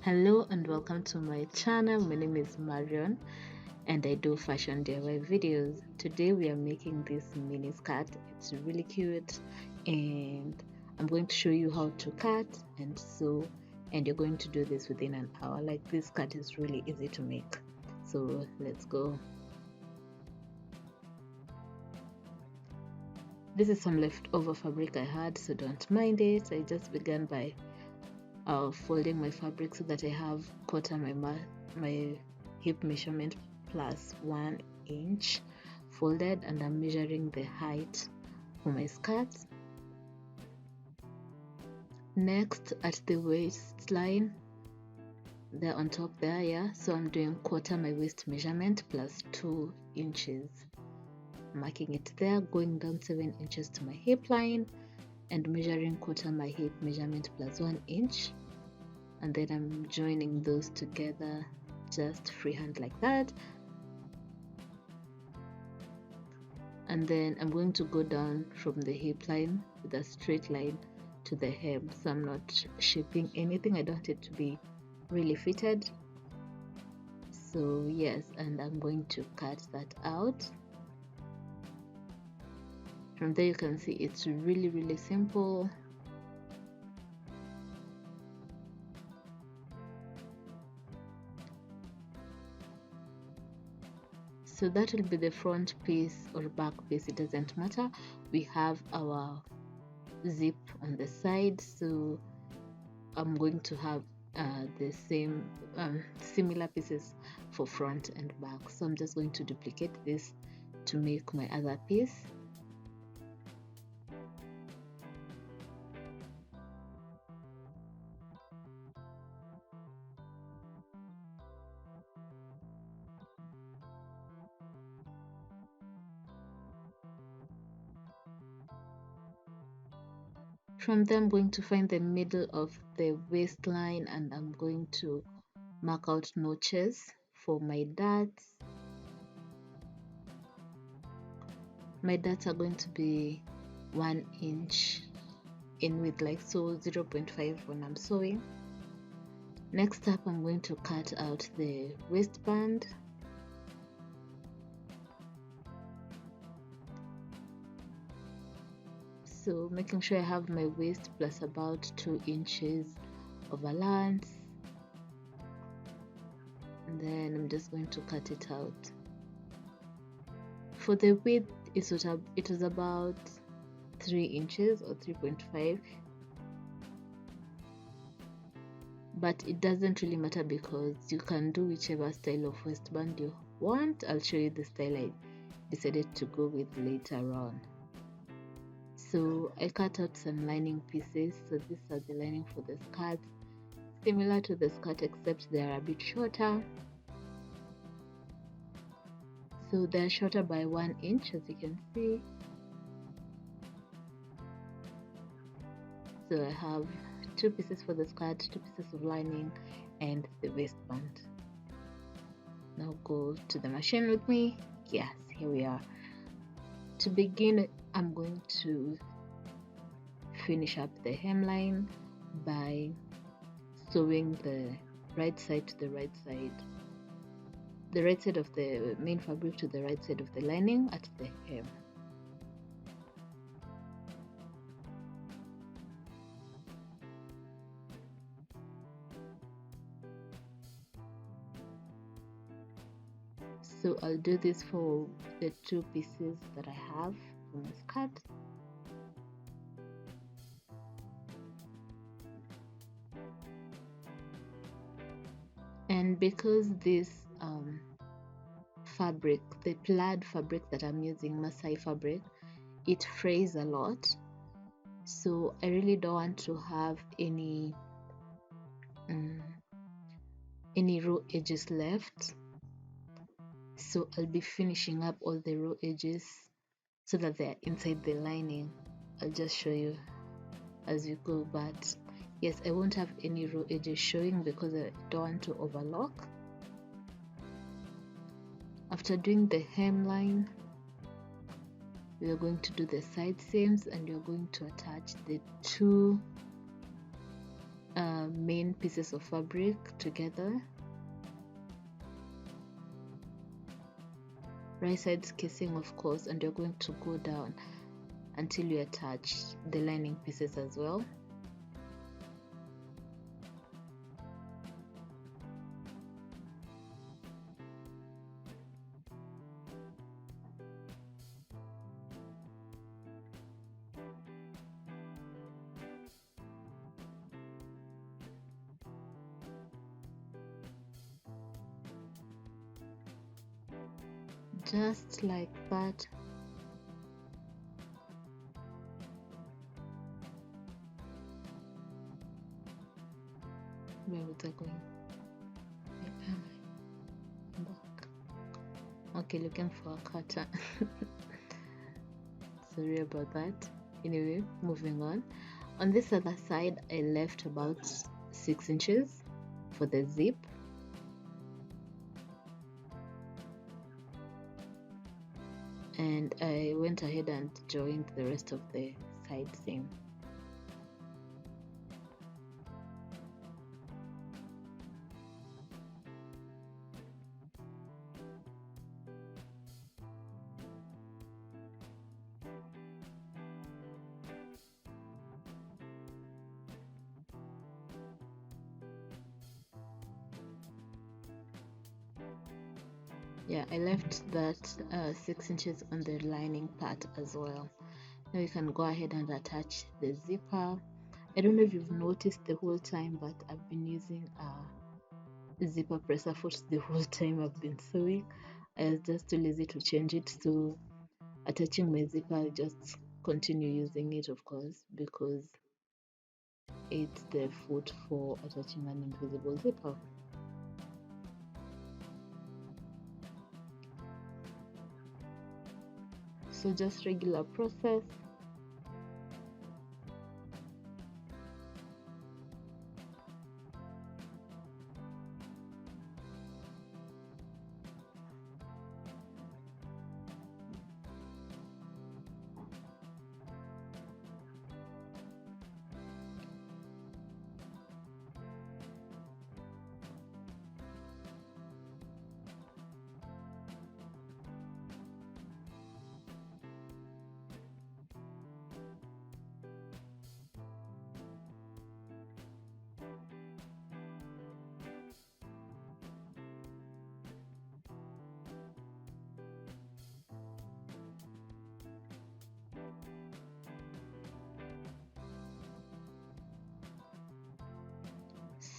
Hello and welcome to my channel. My name is Marion and I do fashion DIY videos. Today we are making this mini skirt. It's really cute and I'm going to show you how to cut and sew, and you're going to do this within an hour. Like, this skirt is really easy to make. So let's go. This is some leftover fabric I had, so don't mind it. I just began by folding my fabric so that I have my hip measurement plus 1 inch folded, and I'm measuring the height for my skirt. Next, at the waistline, they're on top there, yeah, so I'm doing quarter my waist measurement plus 2 inches, marking it there, going down 7 inches to my hip line and measuring quarter my hip measurement plus 1 inch, and then I'm joining those together just freehand like that. And then I'm going to go down from the hip line with a straight line to the hem, so I'm not shaping anything. I don't want it to be really fitted. So yes, and I'm going to cut that out. From there you can see it's really simple. So that will be the front piece or back piece, it doesn't matter. We have our zip on the side, so I'm going to have the same similar pieces for front and back. So I'm just going to duplicate this to make my other piece. From there, I'm going to find the middle of the waistline and I'm going to mark out notches for my darts. My darts are going to be 1 inch in width, like so, 0.5 when I'm sewing. Next up, I'm going to cut out the waistband. So making sure I have my waist plus about 2 inches of allowance, and then I'm just going to cut it out. For the width, it was about 3 inches or 3.5, but it doesn't really matter because you can do whichever style of waistband you want. I'll show you the style I decided to go with later on. So I cut out some lining pieces. So these are the lining for the skirt, similar to the skirt except they are a bit shorter. So they're shorter by 1 inch, as you can see. So I have 2 pieces for the skirt, 2 pieces of lining, and the waistband. Now go to the machine with me. Yes, here we are. To begin, I'm going to finish up the hemline by sewing the right side to the right side, the right side of the main fabric to the right side of the lining at the hem. So I'll do this for the 2 pieces that I have for my skirt. And because this fabric, the plaid fabric that I'm using, Masai fabric, it frays a lot, so I really don't want to have any raw edges left. So I'll be finishing up all the raw edges so that they're inside the lining. I'll just show you as you go, but yes, I won't have any raw edges showing because I don't want to overlock. After doing the hemline, we are going to do the side seams and you're going to attach the 2 main pieces of fabric together, right sides casing of course, and you're going to go down until you attach the lining pieces as well. Just like that. Where was I going? Back. Okay, looking for a cutter. Sorry about that. Anyway, moving on. On this other side, I left about 6 inches for the zip. And I went ahead and joined the rest of the side seam. Yeah, I left that 6 inches on the lining part as well. Now you can go ahead and attach the zipper. I don't know if you've noticed the whole time, but I've been using a zipper presser foot the whole time I've been sewing. I was just too lazy to change it, so attaching my zipper, I just continue using it, of course, because it's the foot for attaching an invisible zipper. So just regular process.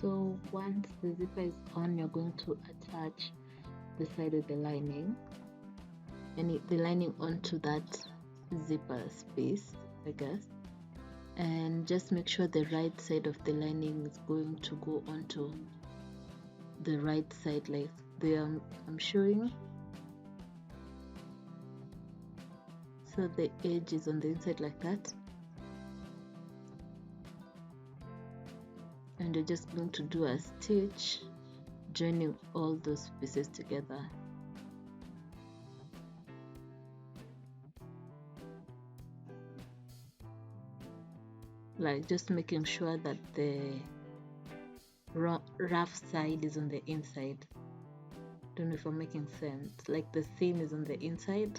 So once the zipper is on, you're going to attach the side of the lining and the lining onto that zipper space, I guess, and just make sure the right side of the lining is going to go onto the right side, like I'm showing. So the edge is on the inside like that, and you're just going to do a stitch joining all those pieces together. Like just making sure that the rough side is on the inside. Don't know if I'm making sense. Like the seam is on the inside.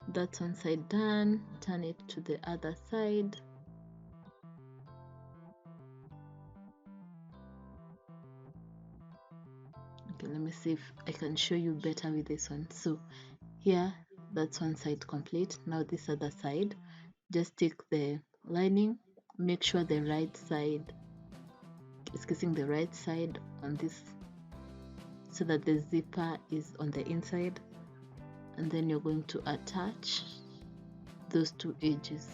That's one side done. Turn it to the other side. Okay, let me see if I can show you better with this one. So here, that's one side complete. Now this other side, just take the lining, make sure the right side is kissing the right side on this, so that the zipper is on the inside, and then you're going to attach those two edges.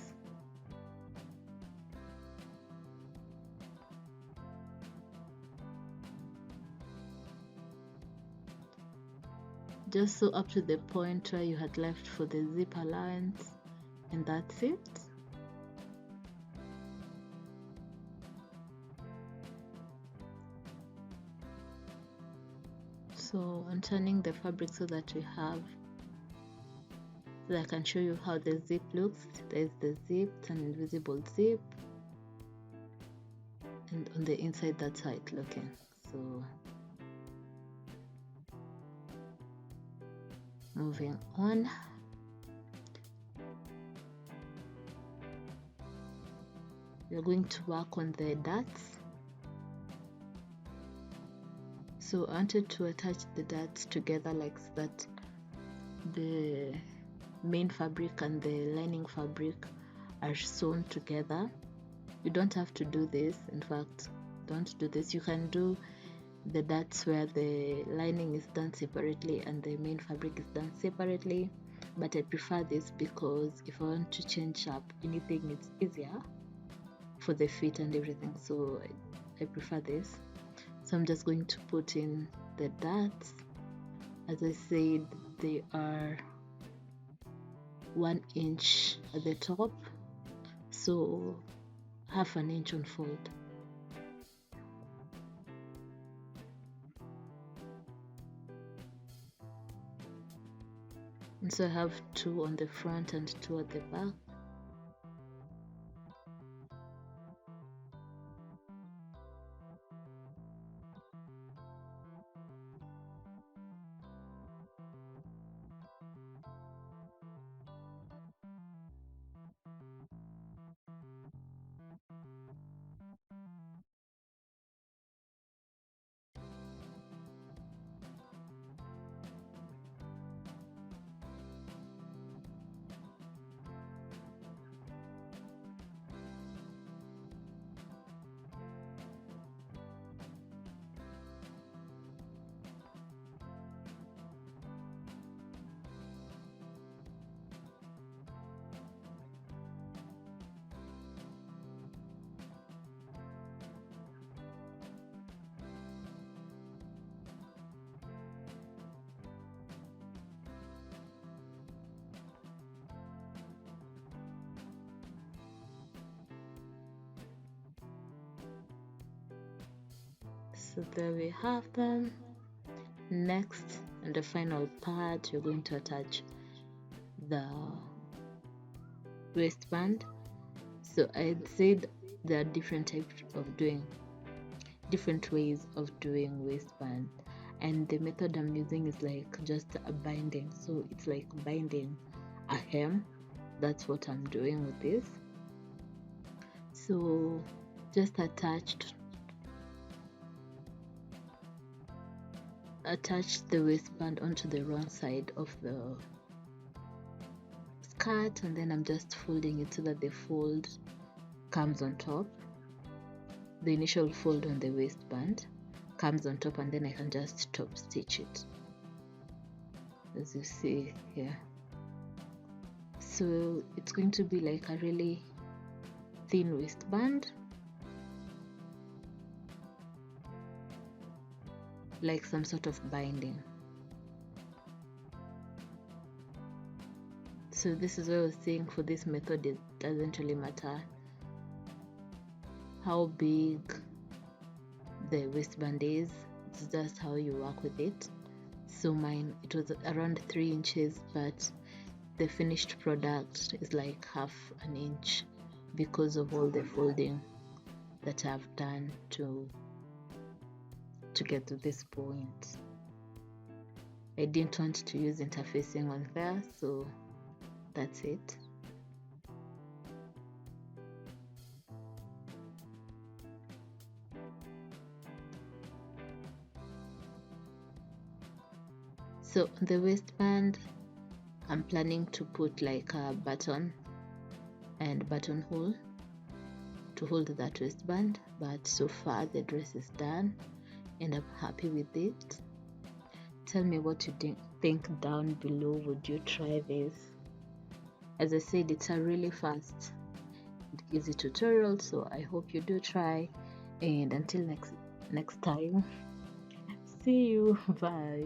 Just so up to the point where you had left for the zip allowance, and that's it. So I'm turning the fabric so that we have so I can show you how the zip looks. There's the zip, an invisible zip, and on the inside that's how it's looking. So moving on, we're going to work on the darts. So I wanted to attach the darts together like that the main fabric and the lining fabric are sewn together. You don't have to do this. In fact, don't do this. You can do the darts where the lining is done separately and the main fabric is done separately, but I prefer this because if I want to change up anything, it's easier for the fit and everything, so I prefer this. So I'm just going to put in the darts. As I said, they are 1 inch at the top, so half an inch on fold. And so I have 2 on the front and 2 at the back. So there we have them. Next, and the final part, you're going to attach the waistband. So I said there are different ways of doing waistband, and the method I'm using is like just a binding. So it's like binding a hem. That's what I'm doing with this. So just attach the waistband onto the wrong side of the skirt, and then I'm just folding it so that the fold comes on top. The initial fold on the waistband comes on top, and then I can just top stitch it, as you see here. So it's going to be like a really thin waistband, like some sort of binding. So this is what I was saying, for this method it doesn't really matter how big the waistband is, it's just how you work with it. So mine, it was around 3 inches, but the finished product is like half an inch because of all the folding that I've done to get to this point. I didn't want to use interfacing on there, so that's it. So on the waistband, I'm planning to put like a button and buttonhole to hold that waistband, but so far the dress is done and I'm happy with it. Tell me what you think down below. Would you try this? As I said, it's a really fast and easy tutorial, so I hope you do try, and until next time, see you. Bye.